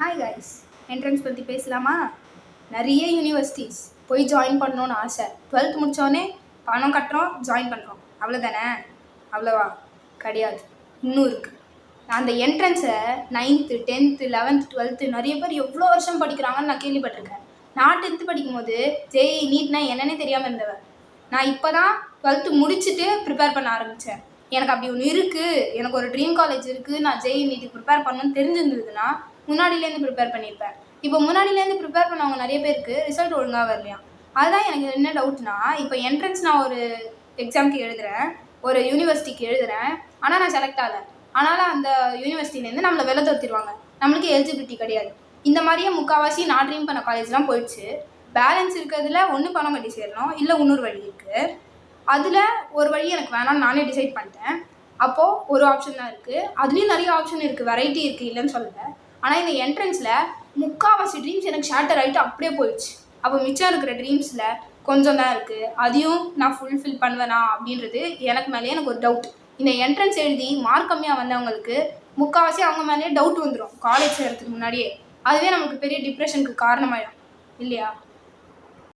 Hi guys, entrance பற்றி பேசலாமா? நிறைய யூனிவர்சிட்டிஸ் போய் ஜாயின் பண்ணணுன்னு ஆசை. 12th முடித்தோடனே பணம் கட்டுறோம், ஜாயின் பண்ணுறோம், அவ்வளோதானே? அவ்வளோவா? கிடையாது, இன்னும் இருக்குது. அந்த என்ட்ரன்ஸை 9th 10th 11th 12th நிறைய பேர் எவ்வளோ வருஷம் படிக்கிறாங்கன்னு நான் கேள்விப்பட்டிருக்கேன். நான் 10th படிக்கும்போது ஜேஇ நீட்னா என்னன்னே தெரியாமல் இருந்தவன். நான் இப்போ தான் 12th முடிச்சுட்டு ப்ரிப்பேர் பண்ண ஆரம்பித்தேன். எனக்கு அப்படி ஒன்று இருக்குது, எனக்கு ஒரு ட்ரீம் காலேஜ் இருக்குது, நான் ஜேஇ நீட்டுக்கு ப்ரிப்பேர் பண்ணணும்னு தெரிஞ்சிருந்ததுன்னா முன்னாடியிலேருந்து ப்ரிப்பேர் பண்ணியிருப்பேன். இப்போ முன்னாடியிலேருந்து ப்ரிப்பேர் பண்ணவங்க நிறைய பேருக்கு ரிசல்ட் ஒழுங்காக வரலையா. அதுதான் எனக்கு என்ன டவுட்னா, இப்போ என்ட்ரன்ஸ் நான் ஒரு எக்ஸாமுக்கு எழுதுகிறேன், ஒரு யூனிவர்சிட்டிக்கு எழுதுகிறேன், ஆனால் நான் செலக்ட் ஆகலை. ஆனாலும் அந்த யூனிவர்சிட்டிலேருந்து நம்மளை வெளில தோற்றிடுவாங்க, நம்மளுக்கு எலிஜிபிலிட்டி கிடையாது. இந்த மாதிரியே முக்கால்வாசி நான் ட்ரீம் பண்ண காலேஜ்லாம் போயிடுச்சு. பேலன்ஸ் இருக்கிறதுல ஒன்று பணம் கட்டி சேரணும், இல்லை இன்னொரு வழி இருக்குது. அதில் ஒரு வழி எனக்கு வேணாம்னு நானே டிசைட் பண்ணிட்டேன். அப்போது ஒரு ஆப்ஷன் தான் இருக்குது, அதுலேயும் நிறைய ஆப்ஷன் இருக்குது, வெரைட்டி இருக்குது, இல்லைன்னு சொல்லலை. ஆனால் இந்த என்ட்ரன்ஸில் முக்கால்வாசி ட்ரீம்ஸ் எனக்கு ஷேட்டர் ஆகிட்டு அப்படியே போயிடுச்சு. அப்போ மிச்சம் இருக்கிற ட்ரீம்ஸில் கொஞ்சம் தான் இருக்குது, அதையும் நான் ஃபுல்ஃபில் பண்ணுவேனா அப்படின்றது எனக்கு மேலேயே எனக்கு ஒரு டவுட். இந்த என்ட்ரன்ஸ் எழுதி மார்க் கம்மியாக வந்தவங்களுக்கு முக்கால்வாசி அவங்க மேலேயே டவுட் வந்துடும் காலேஜ் சேர்கிறதுக்கு முன்னாடியே. அதுவே நமக்கு பெரிய டிப்ரெஷனுக்கு காரணமாயிடும் இல்லையா?